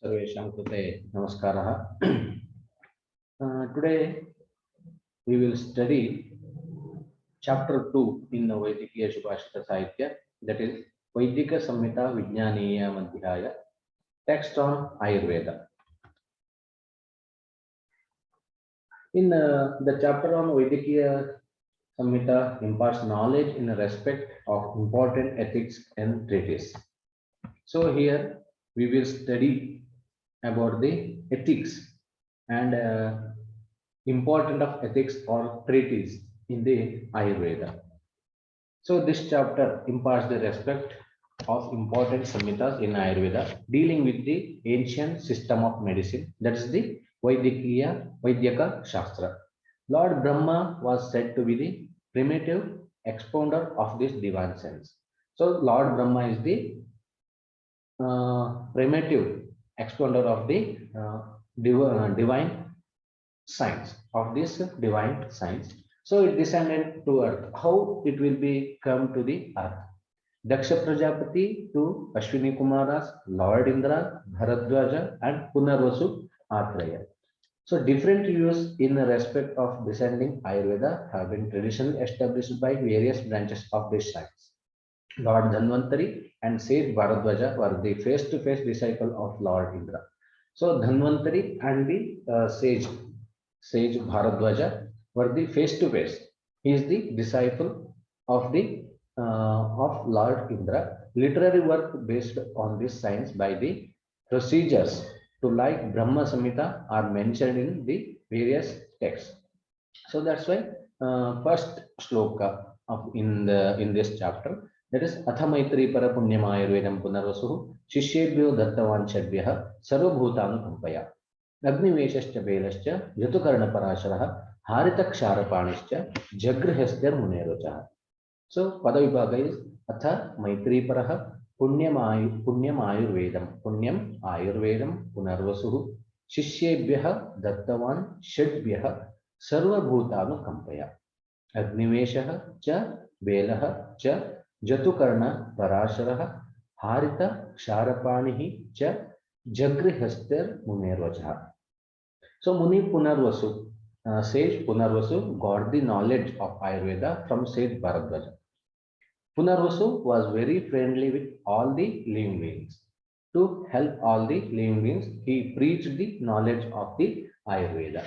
Sarvesham Krute Namaskaraha. Today we will study Chapter 2 in the Vaidyakiya subhashita sahitya, that is Vaidyaka Samhita Vijnaniya Adhyaya, text on Ayurveda. In the chapter on Vaidyakiya Samhita imparts knowledge in respect of important ethics and treatises. So here we will study about the ethics and importance of ethics or treatise in the Ayurveda. So this chapter imparts the respect of important samhitas in Ayurveda, dealing with the ancient system of medicine, that is the Vaidyakiya Shastra. Lord Brahma was said to be the primitive expounder of this divine sense. So Lord Brahma is the primitive expounder of the divine science, of this divine science. So it descended to earth. How it will be come to the earth? Daksha Prajapati to Ashwini Kumaras, Lord Indra, Bharadwaja, and Punarvasu Atreya. So different views in respect of descending Ayurveda have been traditionally established by various branches of this science. Lord Dhanvantari and Sage Bharadwaja were the face-to-face disciple of Lord Indra. So Dhanvantari and the Sage Bharadwaja were the face-to-face. He is the disciple of the of Lord Indra. Literary work based on this science by the procedures to like Brahma Samhita are mentioned in the various texts. So that's why first shloka of in this chapter, that is Atha Maitri Para Punyam Ayurvedam Punarvasu Shishebhyo Dattavan Chadvyah Sarvabhutanu Kampaya Agniveshascha Belascha Yatukarna Parasharah Harita Ksharapanischcha Jagrihasthar Munerocha. So Padavibhaga is Atha Maitri Paraha Punyam Ayurvedam Punarvasu Shishebhyah Dattavan Chadvyah Sarvabhutanu Kampaya Agniveshah cha Belah cha Jatukarna Parasharah Harita Ksharapanihi cha Jagrihasthar Munervacha. So Muni Punarvasu, Sage Punarvasu got the knowledge of Ayurveda from Sage Bharadwaja. Punarvasu was very friendly with all the living beings. To help all the living beings, he preached the knowledge of the Ayurveda.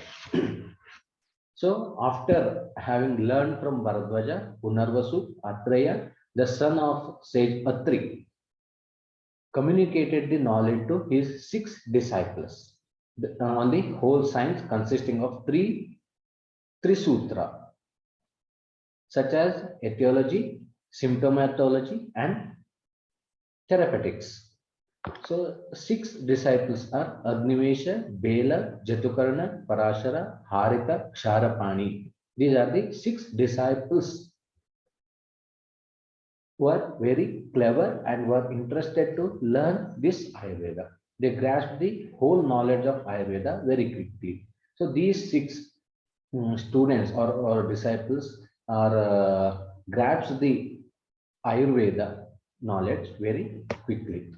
So after having learned from Bharadwaja, Punarvasu, Atreya, the son of sage Atri, communicated the knowledge to his 6 disciples on the whole science consisting of three sutra, such as etiology, symptomatology, and therapeutics. So 6 disciples are Agnivesha, Bela, Jatukarna, Parashara, Harita, Ksharapani. These are the 6 disciples who are very clever and were interested to learn this Ayurveda. They grasped the whole knowledge of Ayurveda very quickly. So these 6 students or disciples are grasped the Ayurveda knowledge very quickly.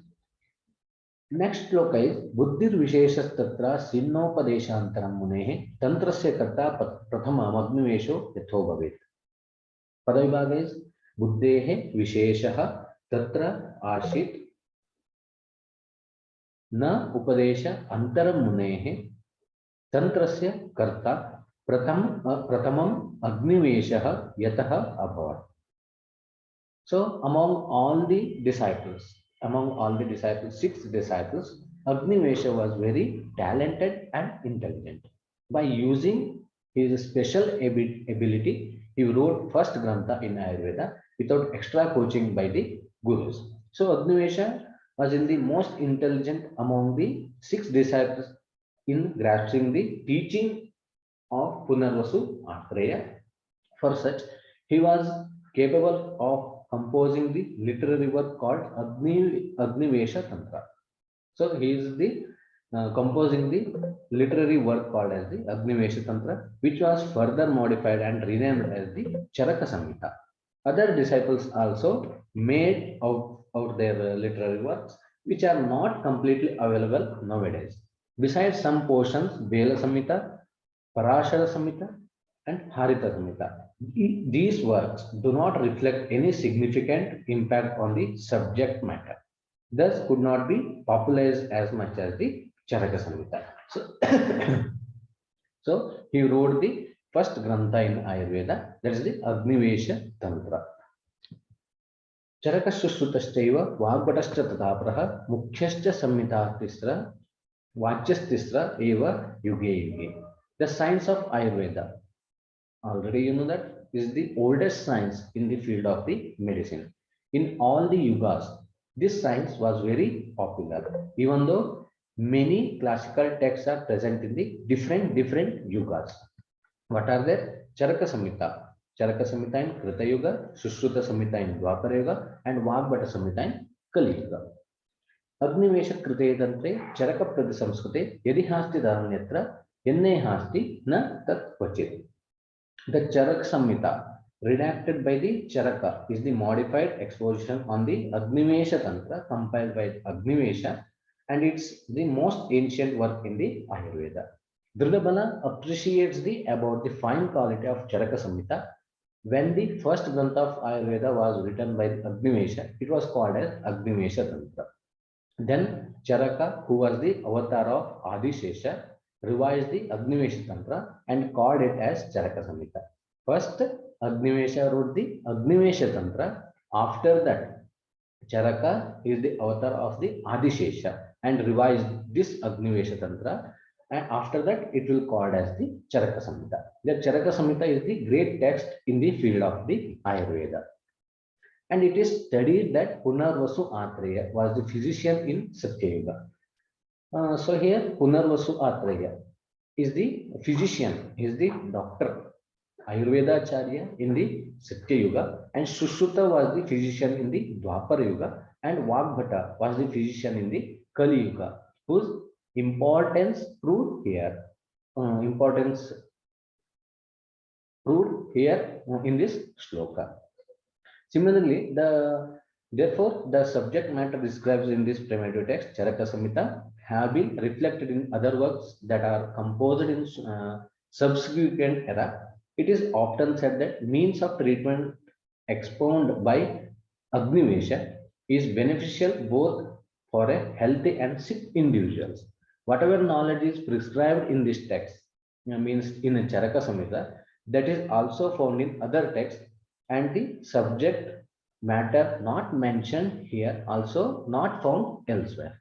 Next shloka is Buddhir Visheshas Tatra Sinnopadeshantaram Munehe Tantrasya Karta Prathama Agnivesho Yatho Bhavet. Padavibhaga is Buddhehe Visheshaha Tatra Ashit Na Upadesha Antaram Munehe Tantrasya Karta Prathamam Agniveshaha Yataha Abhavat. So among all the disciples, 6 disciples, Agnivesha was very talented and intelligent. By using his special ability, he wrote first Grantha in Ayurveda without extra coaching by the gurus. So Agnivesha was in the most intelligent among the 6 disciples in grasping the teaching of Punarvasu Atreya. For such, he was capable of composing the literary work called Agnivesha Tantra. So he is the composing the literary work called as the Agnivesha Tantra, which was further modified and renamed as the Charaka Samhita. Other disciples also made out their literary works which are not completely available nowadays. Besides some portions, Vela Samhita, Parashara Samhita, and Harita Samhita. These works do not reflect any significant impact on the subject matter, thus could not be popularized as much as the Charaka Samhita. So, so he wrote the first Grantha in Ayurveda, that is the Agnivesha Tantra. चरकशुश्रुतश्चैव वाग्भटश्च तथापरः मुख्यश्च संहितास्त्र वाच्यस्तिस्र एव युगे युगे. The science of Ayurveda, already you know that, is the oldest science in the field of the medicine. In all the yugas, this science was very popular, even though many classical texts are present in the different yugas. What are there? Charaka Samhita. Charaka Samhita in Krita Yuga, Sushruta Samhita in Dwapara Yuga, and Vagbhata Samhita in Kali Yuga. Agnivesha Krite Tantre Charaka Prati Samskute Yadi Hasti Dharanyatra Yenne Hasti Na Tat Kvachit. The Charaka Samhita redacted by the Charaka is the modified exposition on the Agnivesha Tantra compiled by Agnivesha, and it's the most ancient work in the Ayurveda. Dridabala appreciates about the fine quality of Charaka Samhita. When the first Grantha of Ayurveda was written by Agnivesha, it was called as Agnivesha Tantra. Then Charaka, who was the avatar of Adishesha, revised the Agnivesha Tantra and called it as Charaka Samhita. First, Agnivesha wrote the Agnivesha Tantra. After that, Charaka is the avatar of the Adishesha and revised this Agnivesha Tantra. And after that, it will called as the Charaka Samhita. The Charaka Samhita is the great text in the field of the Ayurveda. And it is studied that Punarvasu Atreya was the physician in Satya Yuga. So here, Punarvasu Atreya is the physician, is the doctor, Ayurveda Acharya in the Satya Yuga, and Sushruta was the physician in the Dwapara Yuga, and Vagbhata was the physician in the Kali Yuga, whose importance proved here. Importance proved here in this shloka. Similarly, therefore the subject matter described in this primitive text, Charaka Samhita, have been reflected in other works that are composed in subsequent era. It is often said that means of treatment expounded by Agnivesha is beneficial both for a healthy and sick individuals. Whatever knowledge is prescribed in this text, means in a Charaka Samhita, that is also found in other texts, and the subject matter not mentioned here also not found elsewhere.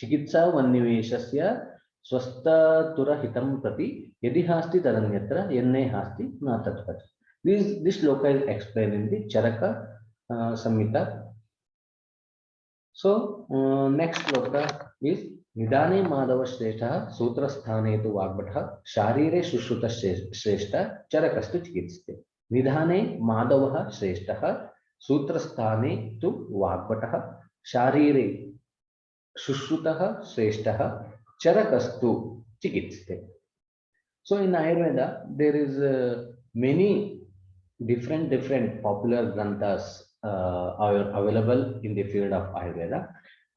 Chikitsa Vanniveshasya Swasthatura Hitam Prati Yadi Hasti Taranyatra Yenne Hasti Na Tatpat. This shloka is explained in the Charaka Samhita. So next shloka is Nidane Madhava Shrestha Sutra Sthane tu Vagbhatha Sharire Sushruta Shrestha Charakastu Chikitsate. Nidane Madhava Shrestha Sutra Sthane tu Vagbhatha Sharire Sushruta Shrestha Charakastu Chikitsate. So in Ayurveda there is many different popular granthas are available in the field of Ayurveda.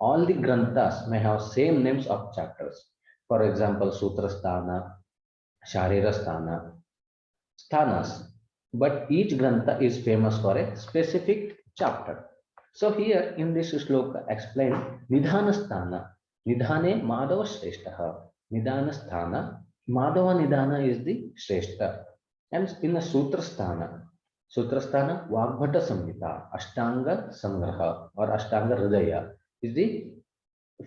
All the granthas may have same names of chapters. For example, Sutra Sthana, Sharira Sthana, Sthanas. But each grantha is famous for a specific chapter. So here in this shloka explained Nidhana Sthana. Nidhane Madhava Shrestha. Nidhana Sthana. Madhava Nidhana is the Shrestha. And in the Sutra Sthana, Vagbhata Samhita, Ashtanga Sangraha or Ashtanga Hridaya is the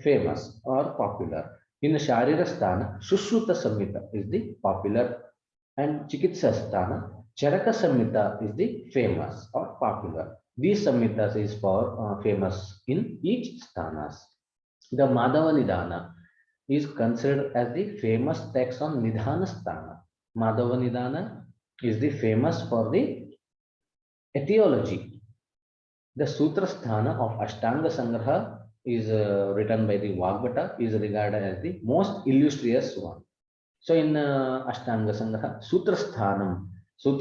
famous or popular. In the Sharira Sthana, Sushruta Samhita is the popular, and Chikitsa Sthana, Charaka Samhita is the famous or popular. These Samhitas is for famous in each sthanas. The Madhava Nidhana is considered as the famous text on Nidhana Sthana. Madhava Nidhana is the famous for the etiology. The Sutra Sthana of Ashtanga Sangraha is written by the Vagbhata, is regarded as the most illustrious one. So in Ashtanga Sangraha, Sutra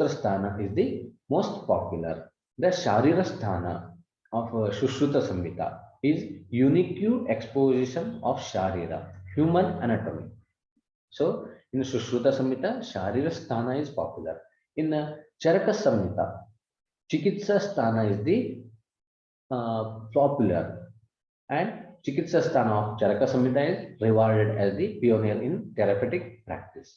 Sthana is the most popular. The Sharira Sthana of Sushruta Samhita is unique exposition of Sharira, human anatomy. So in Sushruta Samhita, Sharira Sthana is popular. In Charaka Samhita, Chikitsa Sthana is the popular, and Chikitsa Sthana of Charaka Samhita is regarded as the pioneer in therapeutic practice.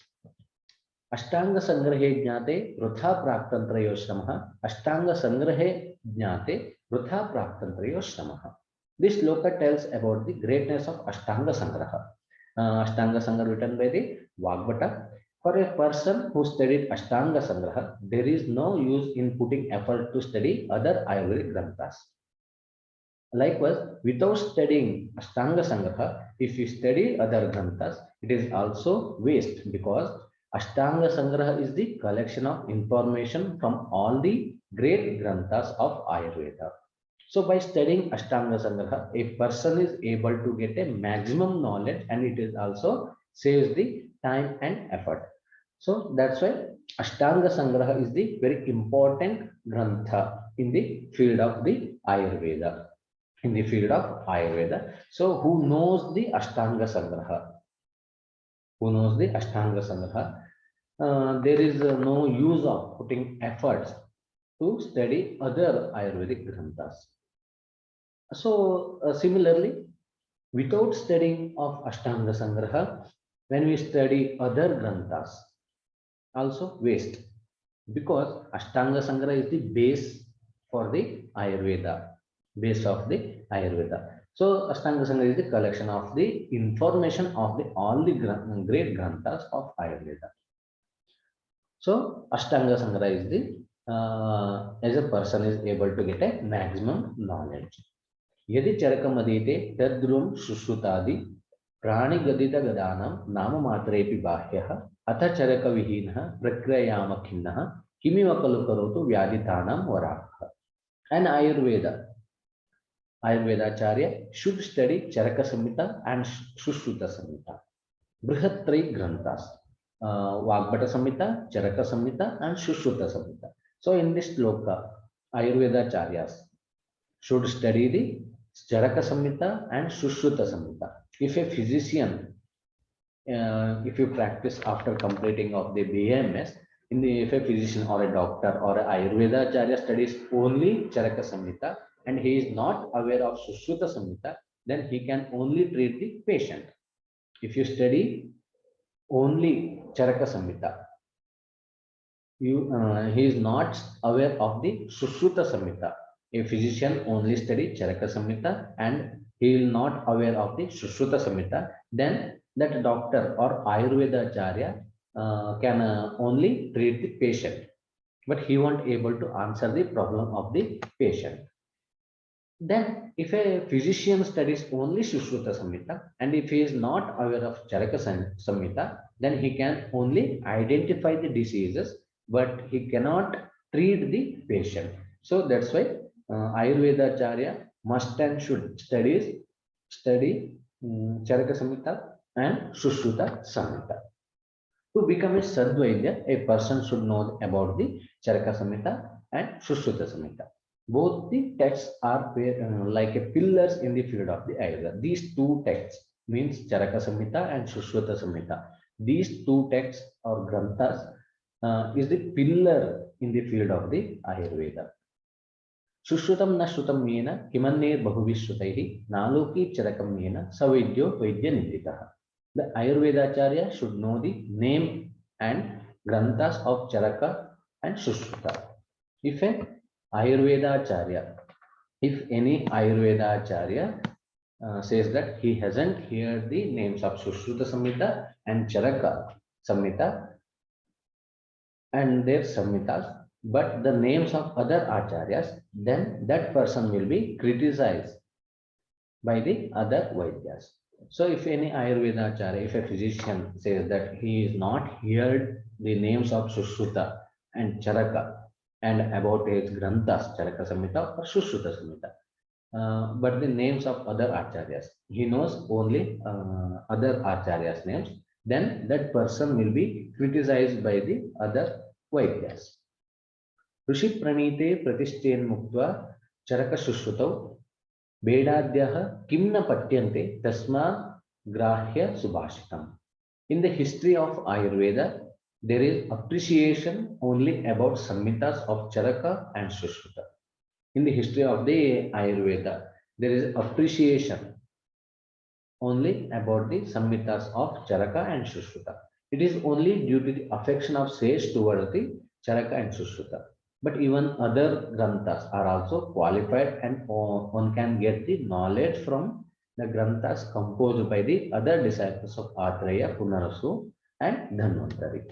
अष्टांग संग्रहे ज्ञाते वृथा प्राक्तंत्रयो श्रमः अष्टांग संग्रहे ज्ञाते वृथा प्राक्तंत्रयो श्रमः. This shloka tells about the greatness of Ashtanga Sangraha. Ashtanga Sangraha written by the Vagbata. For a person who studied Ashtanga Sangraha, there is no use in putting effort to study other Ayurvedic granthas. Likewise, without studying Ashtanga Sangraha, if you study other granthas, it is also waste, because Ashtanga Sangraha is the collection of information from all the great granthas of Ayurveda. So by studying Ashtanga Sangraha, a person is able to get a maximum knowledge, and it is also saves the time and effort. So that's why Ashtanga Sangraha is the very important grantha in the field of the Ayurveda. In the field of Ayurveda. So who knows the Ashtanga Sangraha? Who knows the Ashtanga Sangraha? There is no use of putting efforts to study other Ayurvedic granthas. So similarly, without studying of Ashtanga Sangraha, when we study other granthas, also waste, because Ashtanga Sangraha is the base for the Ayurveda, base of the Ayurveda. So Ashtanga Sangraha is the collection of the information of the all the great granthas of Ayurveda. So Ashtanga Sangraha is the as a person is able to get a maximum knowledge. Yadi charakam adite tadrum shushutaadi prani gadita gadanam nama matrepi bahyah atha charaka vihinah prakriyama khinnah kimiva kalu karotu vyaditanam varah. An Ayurveda Acharya should study Charaka Samhita and Sushruta Samhita. Brihatrai Granthas. Vagbata Samhita, Charaka Samhita, and Sushruta Samhita. So in this sloka, Ayurveda Acharyas should study the Charaka Samhita and Sushruta Samhita. If a physician, if you practice after completing of the BAMS, if a physician or a doctor or an Ayurveda Acharya studies only Charaka Samhita and he is not aware of Sushruta Samhita, then he can only treat the patient. If you study only Charaka Samhita, he is not aware of the Sushruta Samhita. A physician only study Charaka Samhita and he is not aware of the Sushruta Samhita, then that doctor or Ayurveda Acharya can only treat the patient, but he won't able to answer the problem of the patient. Then if a physician studies only Sushruta Samhita and if he is not aware of Charaka Samhita, then he can only identify the diseases, but he cannot treat the patient. So that's why Ayurveda Acharya must and should study Charaka Samhita and Sushruta Samhita. To become a Sadvaidya, a person should know about the Charaka Samhita and Sushruta Samhita. Both the texts are like a pillars in the field of the Ayurveda. These two texts means Charaka Samhita and Sushruta Samhita. These two texts or granthas is the pillar in the field of the Ayurveda. Sushrutam na shrutam yena kimanne bahuvishrutai naloki charakam yena savidyo vaidyaniditaha. The Ayurveda Acharya should know the name and granthas of Charaka and Sushruta. If any Ayurveda Acharya says that he hasn't heard the names of Sushruta Samhita and Charaka Samhita and their Samhitas, but the names of other Acharyas, then that person will be criticized by the other Vaidyas. So if any Ayurveda Acharya, if a physician says that he is not heard the names of Sushruta and Charaka and about his granthas, Charaka Samhita or Sushruta Samhita, but the names of other Acharyas, he knows only other Acharyas' names, then that person will be criticized by the other Vaidyas. Rishi Pranite Pratishthen Muktva Charaka Sushrutau Vedadyaha kim na patyante tasma grahya subhashitam. In the history of Ayurveda, there is appreciation only about Samhitas of Charaka and Sushruta. In the history of the Ayurveda, there is appreciation only about the Samhitas of Charaka and Sushruta. It is only due to the affection of sage towards the Charaka and Sushruta. But even other granthas are also qualified, and one can get the knowledge from the granthas composed by the other disciples of Adhyaya, Punarasu and Dhanvantari.